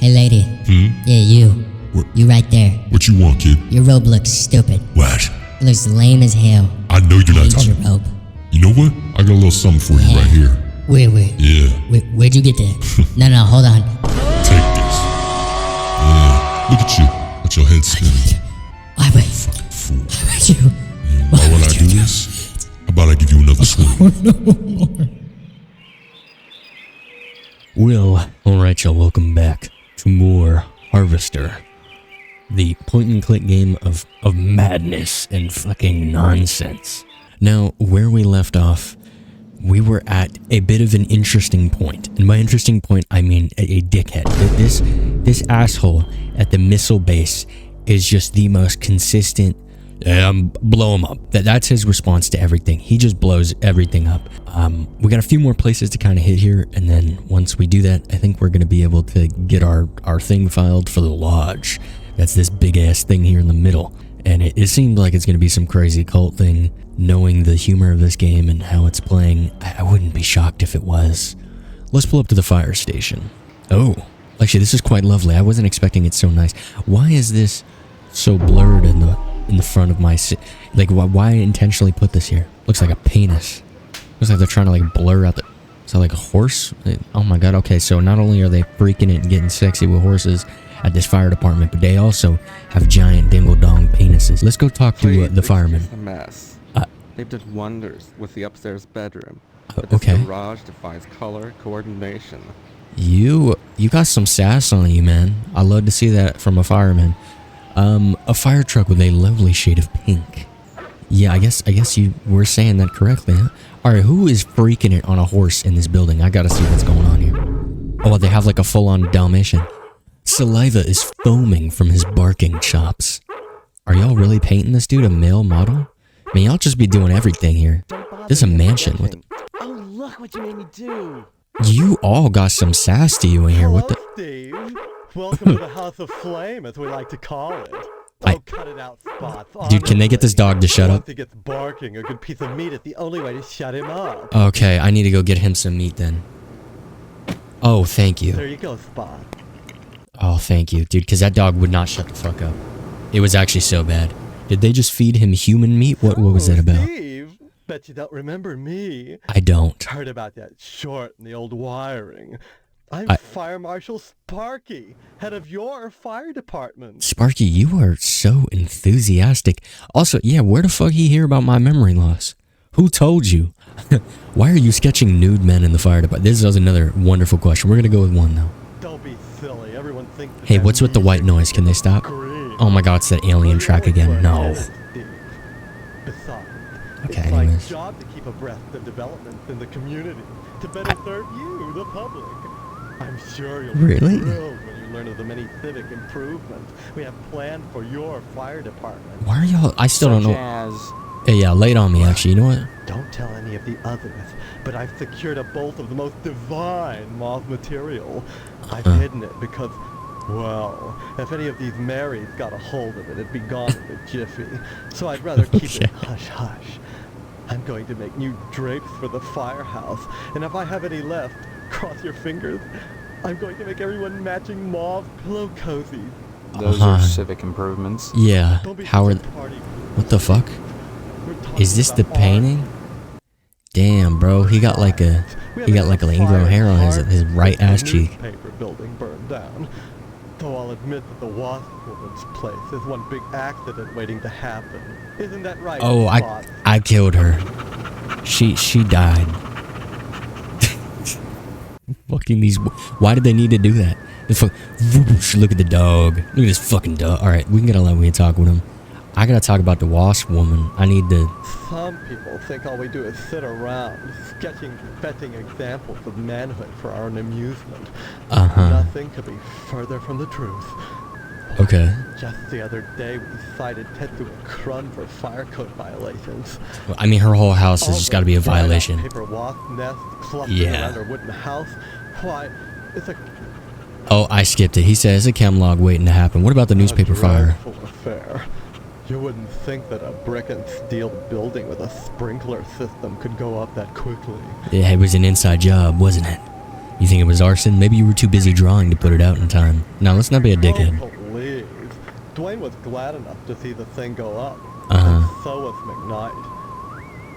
Hey lady. Yeah, you. What? You right there. What you want, kid? Your robe looks stupid. What? It looks lame as hell. I know you're not I hate your talking. robe. You know what? I got a little something for you right here. Where? Yeah. Where'd you get that? No, hold on. Take this. Yeah. Look at you. Got your head spinning. Why would Fucking fool. you? Yeah. Now when I do this, how about I give you another swing? Well, alright y'all, welcome back to more Harvester. The point-and-click game of madness and fucking nonsense. Now, where we left off, we were at a bit of an interesting point. And by interesting point, I mean a dickhead. This asshole at the missile base is just the most consistent, blow him up. That's his response to everything. He just blows everything up. We got a few more places to kind of hit here, and then once we do that, I think we're going to be able to get our thing filed for the lodge. That's this big-ass thing here in the middle. And it seemed like it's going to be some crazy cult thing. Knowing the humor of this game and how it's playing, I wouldn't be shocked if it was. Let's pull up to the fire station. Oh, actually, this is quite lovely. I wasn't expecting it so nice. Why is this so blurred in the front of my... Like, why intentionally put this here? Looks like a penis. Looks like they're trying to, like, blur out the... Is that like a horse? Oh my god, okay, so not only are they freaking it and getting sexy with horses at this fire department, but they also have giant dingle-dong penises. Let's go talk to the firemen. It's a mess. They've done wonders with the upstairs bedroom. But this Okay. garage defies color coordination. You got some sass on you, man. I love to see that from a fireman. A fire truck with a lovely shade of pink. Yeah, I guess you were saying that correctly, huh? Alright, who is freaking it on a horse in this building? I gotta see what's going on here. Oh, they have like a full-on Dalmatian. Saliva is foaming from his barking chops. Are y'all really painting this dude a male model? I mean, y'all just be doing everything here. This is a mansion with... Oh, look what you made me do! You all got some sass to you in here. What the... Steve. Welcome to the House of Flame, as we like to call it. Oh, cut it out, Spots. Dude, can they get this dog to shut up? Once he gets barking, a good piece of meat is the only way to shut him up. Okay, I need to go get him some meat then. Oh, thank you. There you go, Spot. Oh, thank you, dude, because that dog would not shut the fuck up. It was actually so bad. Did they just feed him human meat? What was that about? Steve, bet you don't remember me. I don't. Heard about that short in the old wiring. I'm Fire Marshal Sparky, head of your fire department. Sparky, you are so enthusiastic. Also, yeah, where the fuck he hear about my memory loss? Who told you? Why are you sketching nude men in the fire department? This is another wonderful question. We're gonna go with one, though. Don't be silly. Everyone thinks Hey, what's with the white noise? Can they stop? Oh my god, it's that alien track again. No. Besides, Okay, it's my anyways. job to keep abreast of developments in the community, to better serve you, the public. I'm sure you'll be Really? thrilled when you learn of the many civic improvements we have planned for your fire department. Why are y'all... I still don't know... Jazz. Hey, yeah, lay it on me, actually. You know what? Don't tell any of the others, but I've secured a bolt of the most divine moth material. I've hidden it because, well, if any of these Marys got a hold of it, it'd be gone in a jiffy. So I'd rather keep it hush-hush. I'm going to make new drapes for the firehouse, and if I have any left, cross your fingers, I'm going to make everyone matching mauve pillow cozies. Those are civic improvements. Yeah. Don't be Howard... such a party. What the fuck? We're talking Is this the about art. painting? Damn, bro. He got like a... He got like an ingrown hair on his right ass cheek. The newspaper building burned down. Though I'll admit that the Wasp Woman's place is one big accident waiting to happen. Isn't that right? Oh, Spots? I killed her. She died. Fucking these... Why did they need to do that? Look at the dog. Look at this fucking dog. Alright, we can get along. We can talk with him. I gotta talk about the Wasp Woman. I need to... Some people think all we do is sit around, sketching fetching examples of manhood for our own amusement. Nothing could be further from the truth. Okay. Just the other day, we cited Tetsu and Krun for fire code violations. Well, I mean, her whole house has just gotta be a violation. Paper wasp nest clustered Yeah. around her wooden house. Why, it's a Oh, I skipped it. He says a chem log waiting to happen. What about the newspaper fire? dreadful affair. You wouldn't think that a brick and steel building with a sprinkler system could go up that quickly. Yeah, it was an inside job, wasn't it? You think it was arson? Maybe you were too busy drawing to put it out in time. Now, let's not be a dickhead. Oh, please. Dwayne was glad enough to see the thing go up. Uh-huh. And so was McKnight.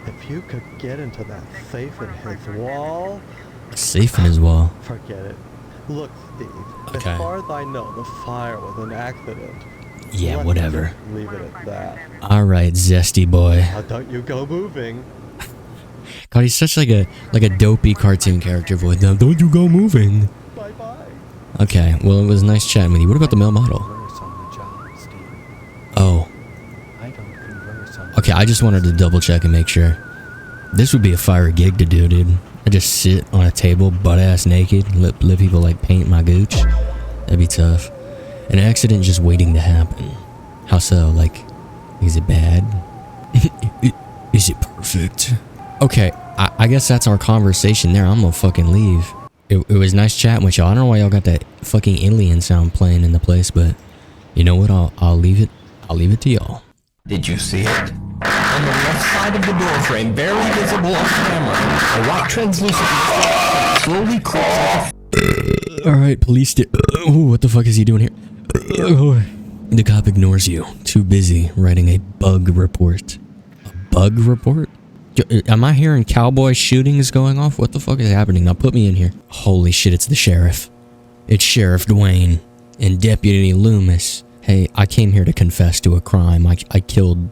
If you could get into that safe in his wall... Safe in his wall. Forget it. Look, Steve. Okay. As far as I know, the fire was an accident. Yeah, Let's whatever. just leave it at that. Alright, zesty boy. Now don't you go moving. God, he's such like a dopey cartoon character voice. Now, don't you go moving. Bye-bye. Okay, well, it was nice chatting with you. What about the male model? Converse on the job, Steve. Oh, I don't converse on okay, I just wanted to double check and make sure. This would be a fire gig to do, dude. I just sit on a table, butt-ass naked, let people, like, paint my gooch. That'd be tough. An accident just waiting to happen. How so? Like, is it bad? Is it perfect? Okay, I guess that's our conversation there. I'm gonna fucking leave. It was nice chatting with y'all. I don't know why y'all got that fucking alien sound playing in the place, but you know what? I'll leave it. I'll leave it to y'all. Did you see it? On the left side of the door frame, barely visible on camera, a white translucent slowly creeps. Alright, police what the fuck is he doing here? The cop ignores you. Too busy writing a bug report. A bug report? Am I hearing cowboy shootings going off? What the fuck is happening? Now put me in here. Holy shit, it's the sheriff. It's Sheriff Dwayne and Deputy Loomis. Hey, I came here to confess to a crime. I killed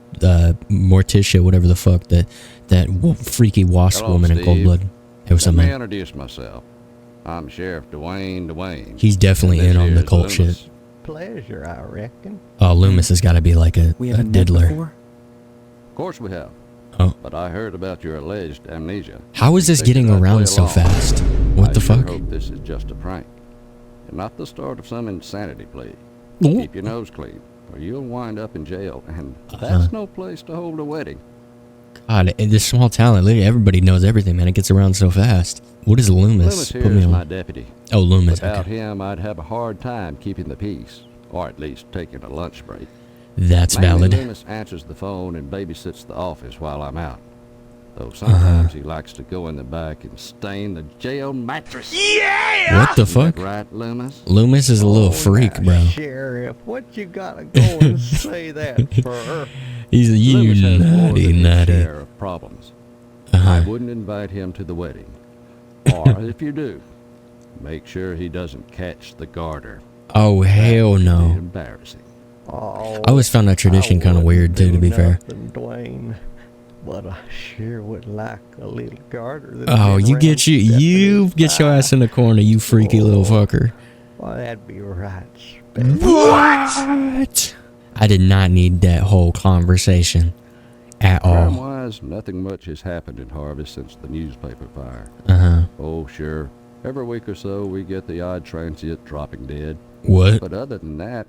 Morticia, whatever the fuck, that freaky wasp Hello, woman in cold Steve. blood. Hey, what's Let up, me man? introduce myself. I'm Sheriff Dwayne. He's definitely And in this on the here's cult Loomis. shit. Pleasure, I reckon. Oh, Loomis has got to be like a We haven't met diddler. before? Of course we have. Oh. But I heard about your alleged amnesia. How is this Figured getting I'd play around so along. fast? What I the sure fuck? hope this is just a prank, and not the start of some insanity plea. Ooh. Keep your nose clean, or you'll wind up in jail, and Uh-huh. that's no place to hold a wedding. God, in this small town, literally everybody knows everything, man. It gets around so fast. What is Loomis? Loomis Put here me is on. my deputy. Oh, Loomis. Without Okay. him, I'd have a hard time keeping the peace, or at least taking a lunch break. That's Mainly valid. Loomis answers the phone and babysits the office while I'm out. Though sometimes he likes to go in the back and stain the jail mattress. What the Isn't fuck? that right, Loomis? Loomis is a little freak, bro. Sheriff, what you gotta go and say that for? He's a Loomis has more naughty, than his naughty. share of problems. Uh-huh. I wouldn't invite him to the wedding. Or if you do, make sure he doesn't catch the garter. Oh, hell That'd be no. embarrassing. Oh, I always found that tradition kind of weird, too, to be fair. Nothing, Dwayne, but I sure would like a little garter. that's Oh, been you around get you Stephanie's get your ass in the corner, you freaky little fucker. Well, that'd be right. What? I did not need that whole conversation at all. Crime-wise, nothing much has happened in Harvest since the newspaper fire. Uh-huh. Oh, sure. Every week or so, we get the odd transient dropping dead. What? But other than that,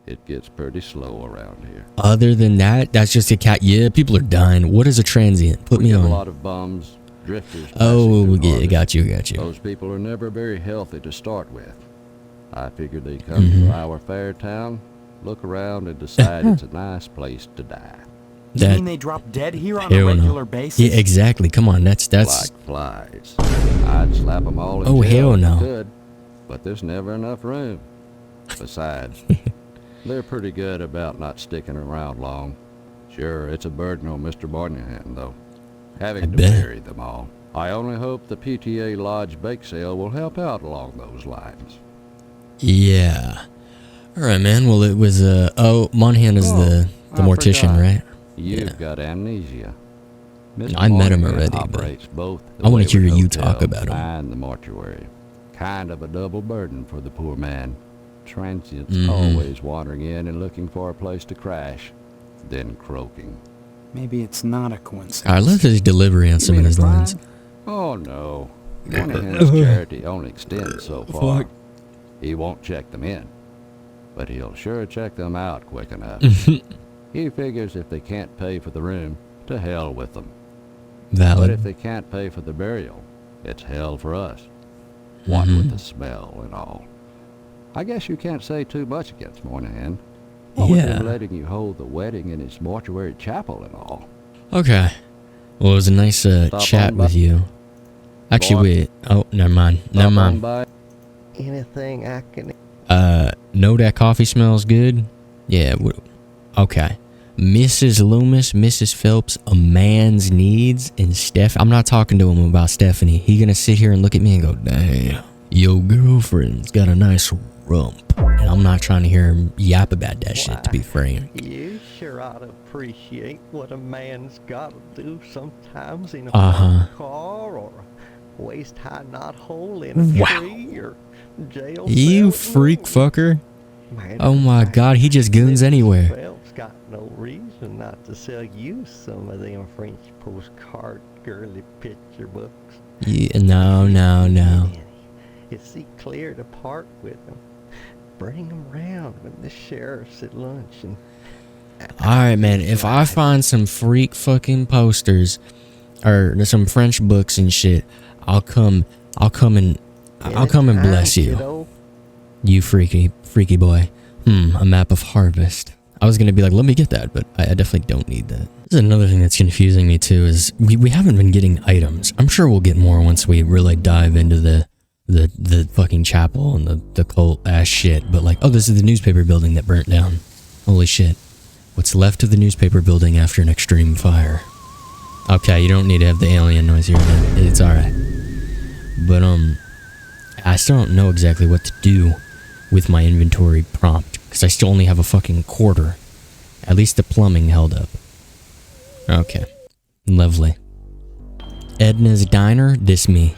it gets pretty slow around here. Other than that, that's just a cat. Yeah, people are dying. What is a transient? Put We me get a on. lot of bums, drifters. Oh, passing through yeah, Harvest. got you. Those people are never very healthy to start with. I figured they come Mm-hmm. to our fair town, look around, and decide it's a nice place to die. You That- mean they drop dead here on a Hell no. regular basis? Yeah, exactly. Come on, that's. Like flies. I'd slap them all in Oh, jail hell if I no. could, but there's never enough room. Besides, they're pretty good about not sticking around long. Sure, it's a burden on Mr. Barnahan, though, having I to bet. bury them all. I only hope the PTA Lodge bake sale will help out along those lines. Yeah. All right, man. Well, it was. Monahan is the I mortician, forgot. right? You've Yeah. got amnesia. Mr. I met him Monahan already, but operates both the I wanna hear Wayward you Hotel talk about him. and the mortuary. Kind of a double burden for the poor man. Transients Mhm. always wandering in and looking for a place to crash, then croaking. Maybe it's not a coincidence. I love his delivery on some of mean a his lines. crime? Oh no, Monahan's charity only extends so far. Fuck. He won't check them in, but he'll sure check them out quick enough. He figures if they can't pay for the room, to hell with them. But if Valid. they can't pay for the burial, it's hell for us. What with the smell and all. I guess you can't say too much against Moynihan. What with Yeah. him letting you hold the wedding in his mortuary chapel and all. Okay. Well, it was a nice Stop chat on with by. you. Actually, wait. Oh, never mind. Never mind. Anything I can... Know that coffee smells good? Yeah, okay. Mrs. Loomis, Mrs. Phelps, a man's needs, and Steph. I'm not talking to him about Stephanie. He gonna sit here and look at me and go, damn, your girlfriend's got a nice rump. And I'm not trying to hear him yap about that shit, to be frank. You sure ought to appreciate what a man's got to do sometimes in a car or a waist-high knothole in a tree or jail cell. You freak fucker. Man, Oh my god, he just goons anywhere. Phelps got no reason not to sell you some of them French postcard girly picture books. Yeah, no. If he cleared to part with them, bring them round when the sheriff's at lunch and... Alright, man, if I find some freak fucking posters or some French books and shit, I'll come and bless you. You freaky boy. A map of harvest. I was gonna be like, let me get that, but I definitely don't need that. This is another thing that's confusing me too, is we haven't been getting items. I'm sure we'll get more once we really dive into the fucking chapel and the cult ass shit, but like, oh, this is the newspaper building that burnt down. Holy shit. What's left of the newspaper building after an extreme fire. Okay, you don't need to have the alien noise here, then. It's alright. But, I still don't know exactly what to do with my inventory prompt, because I still only have a fucking quarter. At least the plumbing held up. Okay. Lovely. Edna's Diner, this me.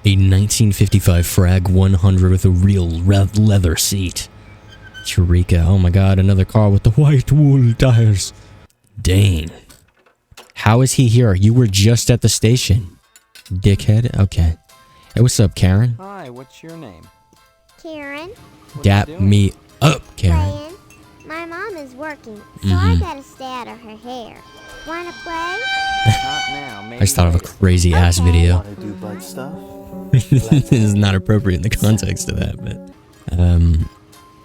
A 1955 Frag 100 with a real leather seat. Eureka, oh my god, another car with the white wool tires. Dang. How is he here? You were just at the station. Dickhead? Okay. Hey, what's up, Karen? Hi, what's your name? Karen, Dap me up, Karen. playing. My mom is working, so I gotta stay out of her hair. Wanna play? Not now, maybe I just thought of a crazy ass Okay. video. Want to do blood stuff? This is not appropriate in the context of that, but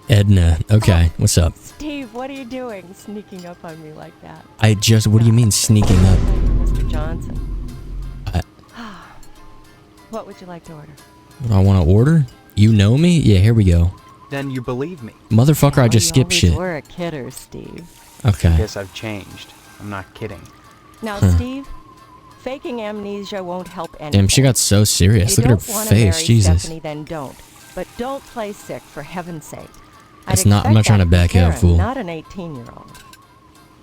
Edna, okay, what's up? Steve, what are you doing sneaking up on me like that? What do you mean sneaking up? Mr. Johnson. I- What would you like to order? What do I want to order? You know me? Yeah, here we go. Then you believe me. Motherfucker, I just skipped shit. You were a kidder, Steve. Okay. Guess I've changed. I'm not kidding. Now, Steve, faking amnesia won't help anyone. Damn, she got so serious. Look at her face, Jesus. Stephanie, then don't. But don't play sick, for heaven's sake. That's not- I'm not trying to back out, fool. Not an 18-year-old.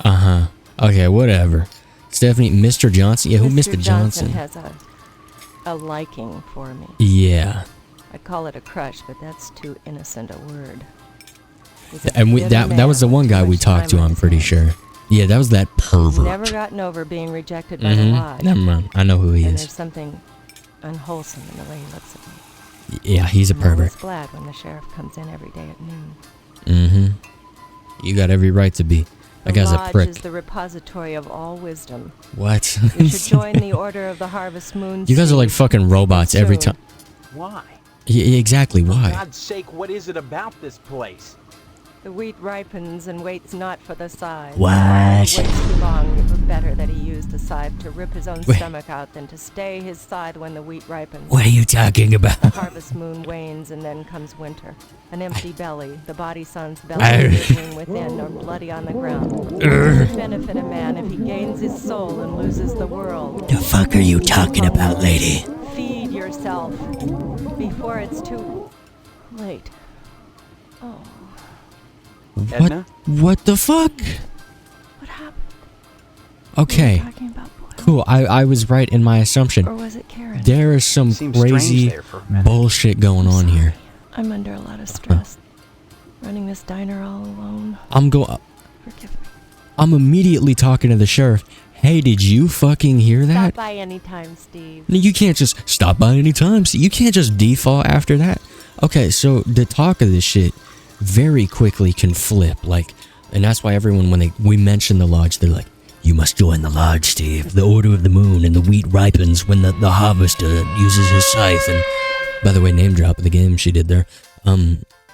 Uh-huh. Okay, whatever. Stephanie, Mr. Johnson? Yeah, who Mr. Johnson? has a liking for me. Yeah. I'd call it a crush, but that's too innocent a word. He's a And bitter that was the man one guy with we too talked much to, time on I'm his pretty hands. sure. Yeah, that was that He's pervert. never gotten over being rejected by the lodge. Never mind. I know who he And is. there's something unwholesome in the way he looks at me. Yeah, he's a I'm pervert. always glad when the sheriff comes in every day at noon. Mm-hmm. You got every right to be. That The guy's a lodge prick. is the repository of all wisdom. What? You should join the Order of the Harvest Moon. You guys are like fucking robots every time. Why? Yeah, exactly. For Why? God's sake, what is it about this place? The wheat ripens and waits not for the scythe. What? If he waits too long, it were better that he used the scythe to rip his own Wait. stomach out than to stay his scythe when the wheat ripens. What are you talking about? The harvest moon wanes and then comes winter. An empty belly, the body sun's belly I- wriggling within or bloody on the ground. It doesn't benefit a man if he gains his soul and loses the world. The fuck are you talking about, lady? Feed yourself before it's too late. Oh, Edna? What the fuck? what happened? Okay, Talking about boy. cool. I was right in my assumption. Or was it Karen? There is some Seems strange crazy there for a minute. bullshit going on here. I'm under a lot of stress. Running this diner all alone. Forgive me. I'm immediately talking to the sheriff. Hey, did you fucking hear Stop that? by anytime, Steve. You can't just stop by any time. You can't just default after that. Okay, so the talk of this shit very quickly can flip, like, and that's why everyone, when we mention the lodge, they're like, you must join the lodge, Steve. The Order of the Moon, and the wheat ripens when the harvester uses his scythe. And by the way, name drop of the game she did there.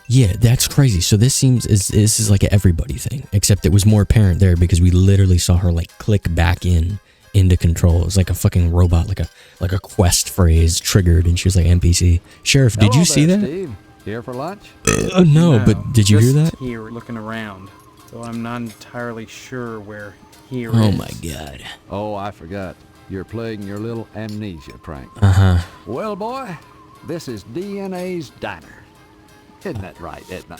Yeah, that's crazy. So this is like an everybody thing, except it was more apparent there because we literally saw her like click back in into control. It was like a fucking robot, like a quest phrase triggered, and she was like NPC. Sheriff, did you see that? Steve. Here for lunch? No, but did you hear that? Here, looking around. Though I'm not entirely sure where here Oh is. my god. Oh, I forgot. You're playing your little amnesia prank. Uh-huh. Well, boy, this is DNA's diner. Isn't that right, Edna?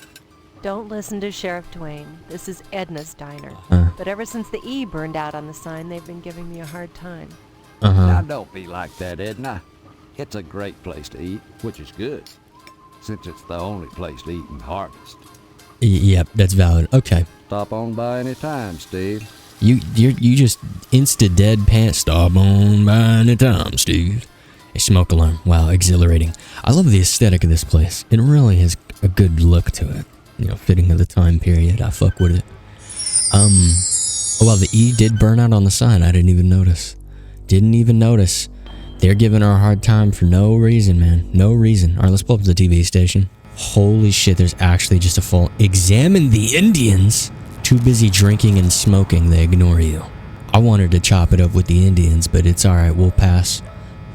Don't listen to Sheriff Twain. This is Edna's diner. But ever since the E burned out on the sign, they've been giving me a hard time. Now, don't be like that, Edna. It's a great place to eat, which is good, since it's the only place to eat in Harvest. Yep, that's valid. Okay. Stop on by any time, Steve. You just insta deadpan. Stop on by any time, Steve. A smoke alarm. Wow, exhilarating. I love the aesthetic of this place. It really has a good look to it. You know, fitting of the time period. I fuck with it. Oh well, the E did burn out on the sign. I didn't even notice. They're giving her a hard time for no reason, man. No reason. Alright, let's pull up the TV station. Holy shit, there's actually just a full... Examine the Indians! Too busy drinking and smoking, they ignore you. I wanted to chop it up with the Indians, but it's alright, we'll pass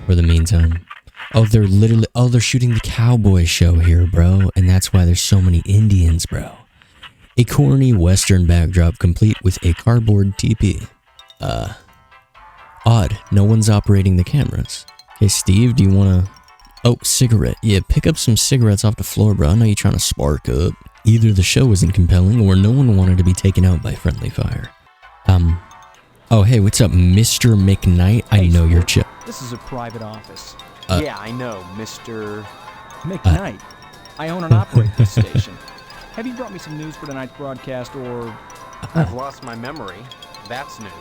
for the meantime. Oh, they're shooting the cowboy show here, bro. And that's why there's so many Indians, bro. A corny western backdrop complete with a cardboard teepee. Odd. No one's operating the cameras. Hey, Steve, do you want to... Oh, cigarette. Yeah, pick up some cigarettes off the floor, bro. I know you're trying to spark up. Either the show isn't compelling, or no one wanted to be taken out by friendly fire. Oh, hey, what's up, Mr. McKnight? I know you're chill. This is a private office. Yeah, I know, Mr. McKnight. I own and operate this station. Have you brought me some news for tonight's broadcast, or... I've lost my memory. That's news.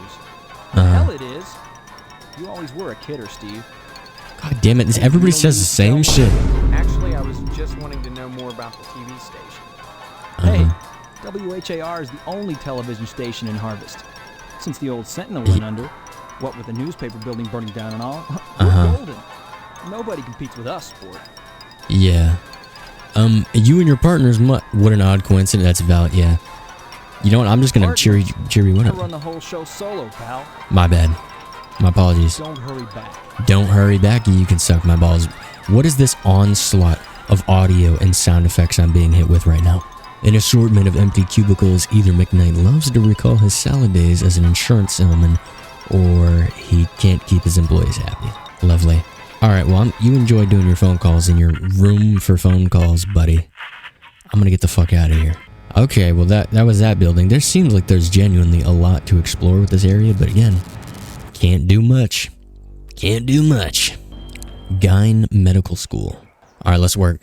Hell it is. You always were a kidder, Steve. God damn it, everybody says the same shit. Actually, I was just wanting to know more about the TV station. Hey, WHAR is the only television station in Harvest. Since the old Sentinel went under, what with the newspaper building burning down and all, we're golden. Nobody competes with us, sport. Yeah. You and your partners, what an odd coincidence. That's valid, yeah. You know what, I'm just gonna cheery what I up. run the whole show solo, pal. My bad. My apologies. Don't hurry back. Don't hurry back, you can suck my balls. What is this onslaught of audio and sound effects I'm being hit with right now? An assortment of empty cubicles. Either McKnight loves to recall his salad days as an insurance salesman, or he can't keep his employees happy. Lovely. Alright, well, you enjoy doing your phone calls in your room for phone calls, buddy. I'm gonna get the fuck out of here. Okay, well, that was that building. There seems like there's genuinely a lot to explore with this area, but again, can't do much. Gyn Medical School. Alright, let's work.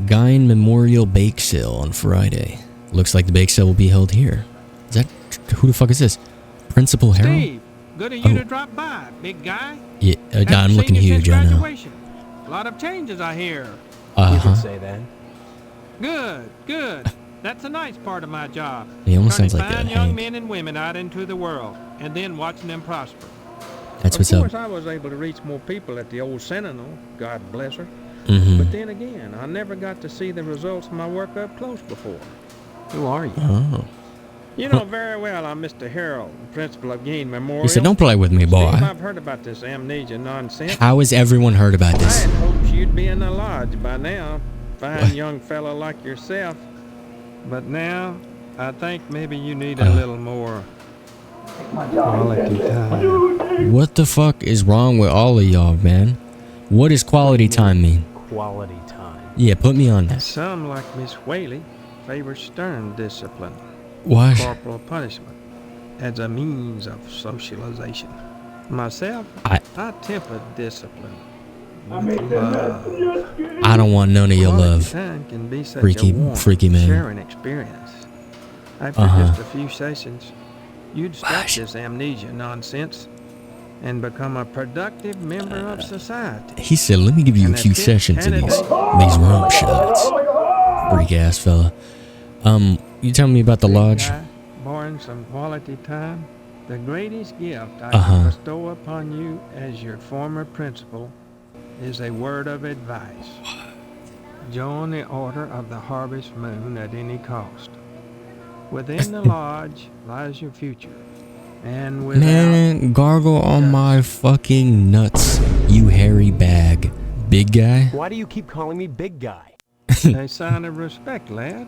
Gyn Memorial Bake Sale on Friday. Looks like the bake sale will be held here. Is that... Who the fuck is this? Principal Harold? Steve, good of you to drop by, big guy. Yeah, I'm looking huge, I know. A lot of changes, I hear. You could say that. Good. That's a nice part of my job. He almost Turning sounds like fine that, young Hank. men and women out into the world, and then watching them prosper. That's what's up. Of course, I was able to reach more people at the old Sentinel, God bless her. Mm-hmm. But then again, I never got to see the results of my work up close before. Who are you? Oh. You know very well I'm Mr. Harold, principal of Gyn Memorial. He said, don't play with me, boy. Steve, I've heard about this amnesia nonsense. How has everyone heard about I this? had hoped you'd be in the lodge by now, fine young fellow like yourself. But now, I think maybe you need a little more quality time. What the fuck is wrong with all of y'all, man? What does quality time mean? Quality time. Yeah, put me on that. Some, like Miss Whaley, favor stern discipline. What? Corporal punishment as a means of socialization. Myself, I temper discipline with love. I don't want none of your Quality love. time can be such Freaky, a warm, freaky man. sharing experience. After just a few sessions, you'd stop this amnesia nonsense and become a productive member of society. He said, let me give you a few sessions of these rump shots. Freak ass fella. You tell me about the lodge? Born some quality time. The greatest gift I can bestow upon you as your former principal is a word of advice. Join the Order of the Harvest Moon at any cost. Within the lodge lies your future, And without Man, gargle on my fucking nuts, you hairy bag. Big guy? Why do you keep calling me big guy? a sign of respect, lad.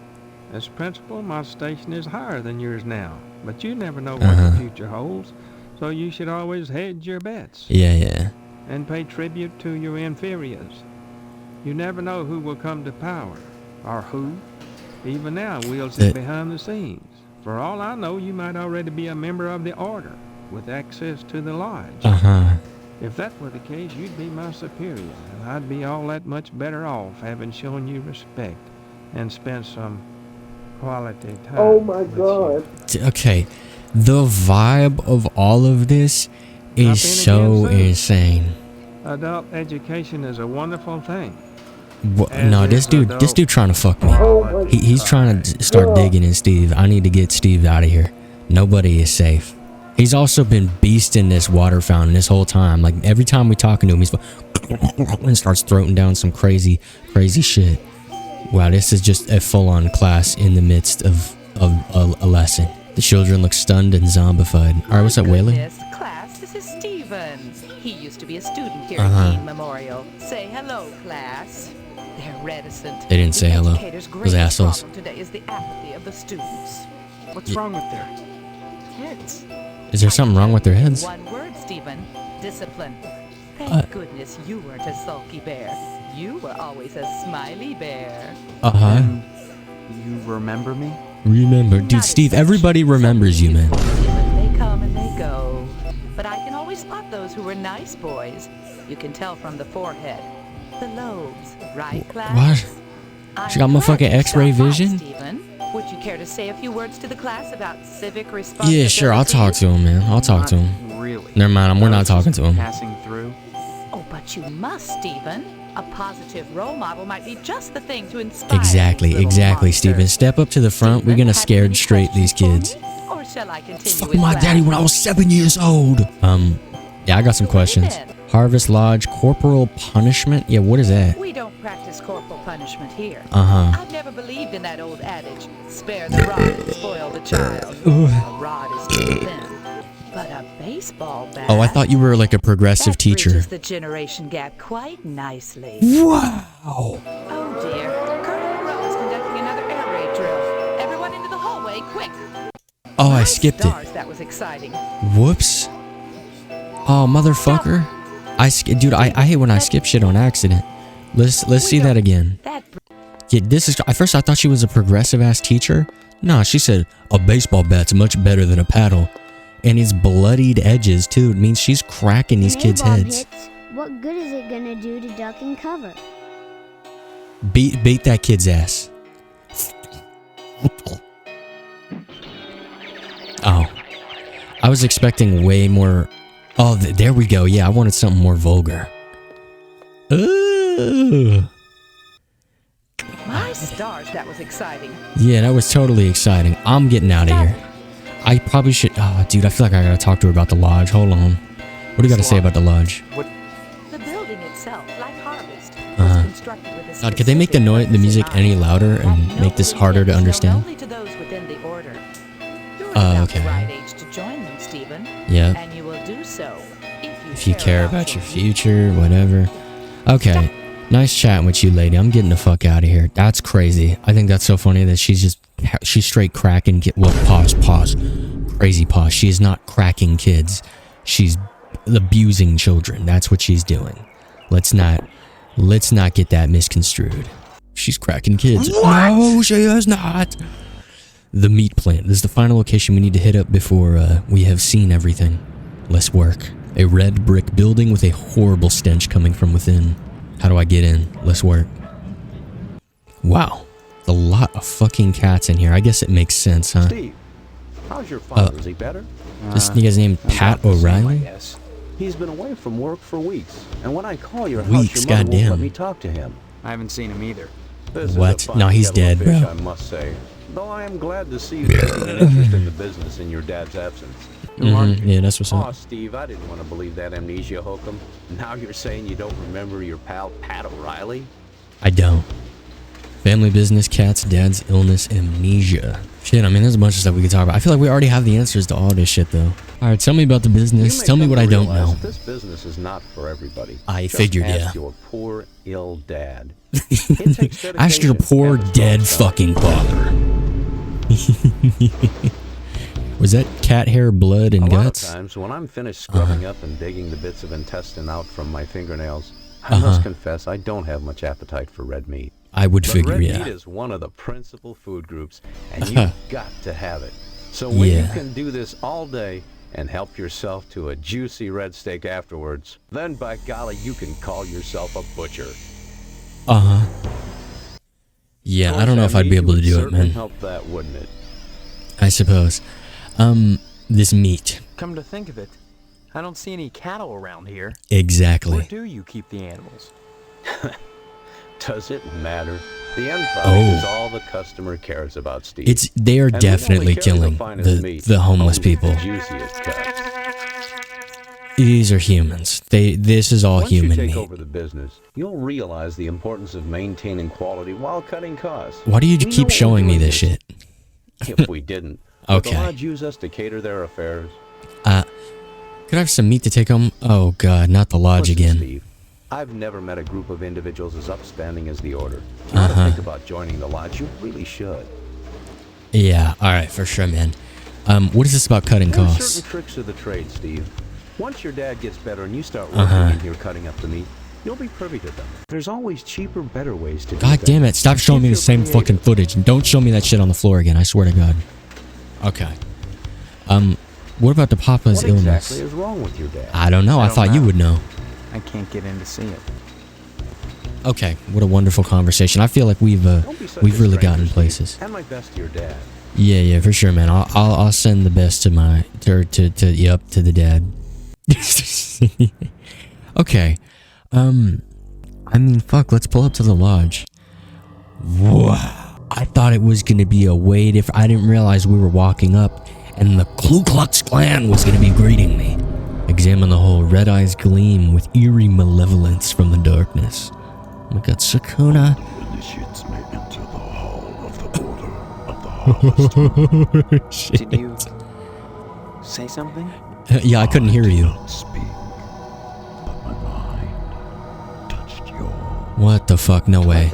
As principal, my station is higher than yours now, but you never know what the future holds, so you should always hedge your bets. Yeah. And pay tribute to your inferiors. You never know who will come to power, or who, even now, wields it behind the scenes. For all I know, you might already be a member of the order, with access to the lodge. If that were the case, you'd be my superior, and I'd be all that much better off having shown you respect and spent some quality time. Oh my God. Okay, the vibe of all of this is so insane. Adult education is a wonderful thing. No, this dude trying to fuck me. He's trying to start digging in Steve. I need to get Steve out of here. Nobody is safe. He's also been beasting this water fountain this whole time. Like every time we talking to him, he's and starts throwing down some crazy shit. Wow, this is just a full-on class in the midst of a lesson. The children look stunned and zombified. All right, what's up, Whaley? Class, this is Stevens. He used to be a student here at Keene Memorial. Say hello, class. They're reticent. They didn't say hello. Those assholes. Today is the apathy of the students. What's wrong with their heads? Is there something wrong with their heads? One word, Stephen. Discipline. Thank goodness you weren't a sulky bear. You were always a smiley bear. You remember me? Remember, dude, Steve, everybody remembers you, man. They come and they go. But I can always spot those who were nice boys. You can tell from the forehead. The lobes, right, class? What? She got my fucking X-ray vision? Stephen, would you care to say a few words to the class about civic responsibility? Yeah, sure, I'll talk to him, man. I'll talk to him. Really? Never mind, we're not talking to him. Passing through? Oh, but you must, Stephen. A positive role model might be just the thing to inspire. Exactly, Stephen. Step up to the front. We're gonna scare straight these kids. Or shall I continue Fuck my daddy when I was 7 years old. Yeah, I got some questions. Harvest Lodge, corporal punishment? Yeah, what is that? We don't practice corporal punishment here. I've never believed in that old adage, spare the rod and spoil the child. A rod is too thin, but a baseball bat. Oh, I thought you were like a progressive teacher. Bridges the generation gap quite nicely. Wow. Oh dear, Colonel Monroe is conducting another air raid drill. Everyone into the hallway, quick! Oh, I skipped it. That was exciting. Whoops. Oh, motherfucker. Dude, I hate when I skip shit on accident. Let's see that again. Yeah, this is. At first, I thought she was a progressive ass teacher. Nah, she said a baseball bat's much better than a paddle, and it's bloodied edges too. It means she's cracking these kids' heads. Hits, what good is it gonna do to duck and cover? Beat that kid's ass. Oh, I was expecting way more. Oh, there we go. Yeah, I wanted something more vulgar. Ooh. My stars, that was exciting. Yeah, that was totally exciting. I'm getting out of here. I probably should. Oh, dude, I feel like I gotta talk to her about the lodge. Hold on. What do you gotta say about the lodge? The building itself, like Harvest, was constructed with a God, could they make the music any louder and make this harder to understand? only to those within the order. You're about the right age to join them, Stephen. Yeah. And you will do so if you care about your future, whatever. Okay. Nice chatting with you, lady. I'm getting the fuck out of here. That's crazy. I think that's so funny that she's straight cracking. Well, pause. Crazy pause. She is not cracking kids. She's abusing children. That's what she's doing. Let's not get that misconstrued. She's cracking kids. What? No, she is not. The meat plant. This is the final location we need to hit up before we have seen everything. Let's work. A red brick building with a horrible stench coming from within. How do I get in? Let's work. Wow. A lot of fucking cats in here. I guess it makes sense, huh? Steve, how's your father? Is he better? This nigga's named Pat O'Reilly? Yes. He's been away from work for weeks. And when I call your Weeks, house, your mother won't goddamn. let me talk to him. I haven't seen him either. This is What? a fine No, he's kettle of dead, fish, bro. I must say. Though I am glad to see you taking an interest in the business in your dad's absence. Yeah, that's what's Aw, up. Steve, I didn't want to believe that amnesia hokum. Now you're saying you don't remember your pal Pat O'Reilly? I don't. Family business, cats, dad's illness, amnesia. Shit, I mean, there's a bunch of stuff we could talk about. I feel like we already have the answers to all this shit, though. All right, tell me about the business. Tell me what I don't know. This business is not for everybody. I figured, Just yeah. ask your poor, ill dad. Ask your poor, dead fucking father. Was that cat hair, blood, and guts? A lot of times, when I'm finished scrubbing up and digging the bits of intestine out from my fingernails, I must confess I don't have much appetite for red meat. I would figure, red yeah. meat is one of the principal food groups, and you've got to have it. So when you can do this all day and help yourself to a juicy red steak afterwards, then by golly, you can call yourself a butcher. Yeah, I don't know if I'd be able to do it, man. Help that, wouldn't it? I suppose. This meat. Come to think of it, I don't see any cattle around here. Exactly. Where do you keep the animals? Does it matter? The end product is all the customer cares about, Steve. They are definitely killing the homeless people. These are humans. This is all human meat. Once you take over the business, you'll realize the importance of maintaining quality while cutting costs. Why do you keep showing me this shit? If we didn't, okay. would the lodge use us to cater their affairs? Could I have some meat to take home? Oh god, not the lodge again. Steve, I've never met a group of individuals as upstanding as the Order. If you want to think about joining the lodge, you really should. Yeah, alright, for sure, man. What is this about cutting costs? Certain tricks of the trade, Steve. Once your dad gets better and you start working in here cutting up the meat, you'll be privy to them. There's always cheaper, better ways to do God damn it, stop showing me the same fucking footage and don't show me that shit on the floor again, I swear to God. Okay. What about the Papa's illness? What exactly is wrong with your dad? I don't know, I thought you would know. I can't get in to see it. Okay, what a wonderful conversation. I feel like we've really gotten places. And my best to your dad. Yeah, for sure, man. I'll send the best to the dad. Okay. I mean, fuck, let's pull up to the lodge. Wow. I thought it was gonna be a way different. I didn't realize we were walking up and the Ku Klux Klan was gonna be greeting me. Examine the hole. Red eyes gleam with eerie malevolence from the darkness. Oh my god, Sakuna. Initiates may enter the hall of the Order of the Harvest. Did you say something? Yeah, I couldn't hear you. Speak, but my mind touched yours. What the fuck? No way.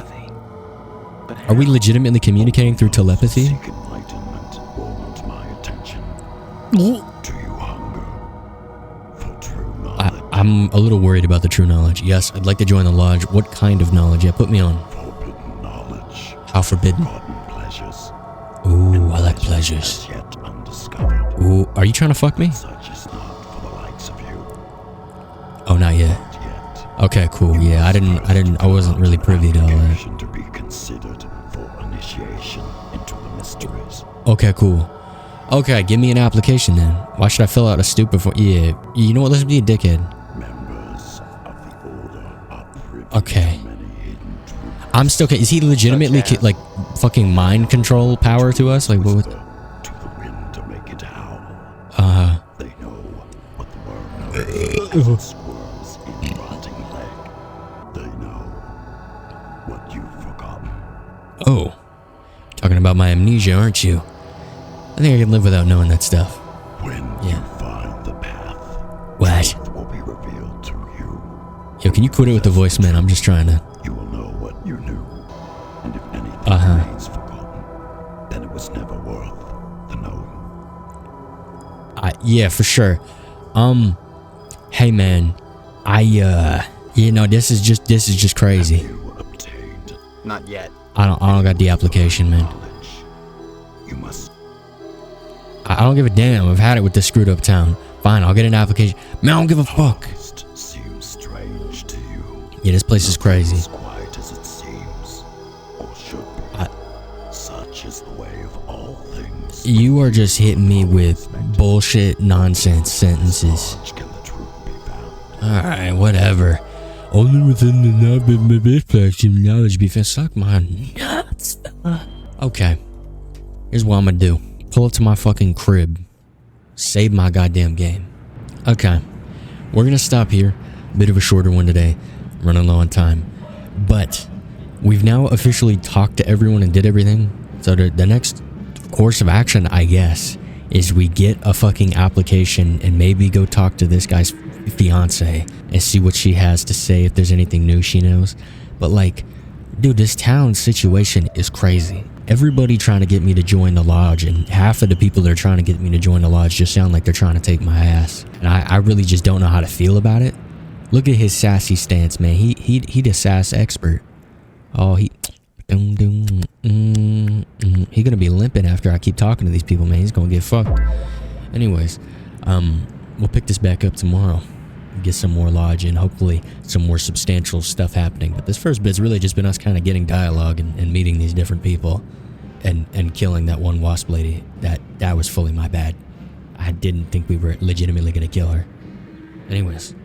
Are we legitimately communicating through telepathy? Seek enlightenment warrant my attention. Do you hunger for true knowledge? I'm a little worried about the true knowledge. Yes, I'd like to join the lodge. What kind of knowledge? Yeah, put me on. Forbidden knowledge. How forbidden? Forgotten pleasures. Ooh, I like pleasures. Yet undiscovered. Ooh, are you trying to fuck me? Such is not for the likes of you. Oh, not yet. Okay, cool. Yeah, I wasn't really privy to all that. To be considered for initiation into the mysteries. Okay, cool. Okay, give me an application then. Why should I fill out a stupid form? Yeah, you know what? Let's be a dickhead. Members of the Order are privy okay. to many hidden truths. I'm still. Is he legitimately like fucking mind control power to us? Like what? To the wind to make it howl. They know what the worm knows. Squirms in rotting leg. They know what you've forgotten. Oh, talking about my amnesia, aren't you? I think I can live without knowing that stuff. When you find the path, what? Truth will be revealed to you. Yo, can you quit it with the voice, man? I'm just trying to. You will know what you knew, and if anything remains forgotten, then it was never worth the knowing. Yeah, for sure. Hey man, this is just crazy. Not yet. I don't got the application, man. You must. I don't give a damn. I've had it with this screwed up town. Fine, I'll get an application. Man, I don't give a fuck. Seems strange to you. Yeah, this place is crazy. As quiet as it seems, or should be. Such is the way of all things. You are just hitting me with bullshit, nonsense sentences. Alright, whatever. Only within the knowledge be found. Suck my nuts. Okay. Here's what I'm gonna do. Pull up to my fucking crib. Save my goddamn game. Okay. We're gonna stop here. Bit of a shorter one today. Running low on time. But we've now officially talked to everyone and did everything. So the next course of action, I guess, is we get a fucking application and maybe go talk to this guy's fiance and see what she has to say, if there's anything new she knows. But like, dude, this town situation is crazy. Everybody trying to get me to join the lodge, and half of the people that are trying to get me to join the lodge just sound like they're trying to take my ass. And I really just don't know how to feel about it. Look at his sassy stance, man. He the sass expert. Oh, he gonna be limping after I keep talking to these people, man. He's gonna get fucked. Anyways, we'll pick this back up tomorrow. Get some more lodge and hopefully some more substantial stuff happening. But this first bit's really just been us kind of getting dialogue and meeting these different people and killing that one wasp lady. That was fully my bad. I didn't think we were legitimately gonna kill her. Anyways,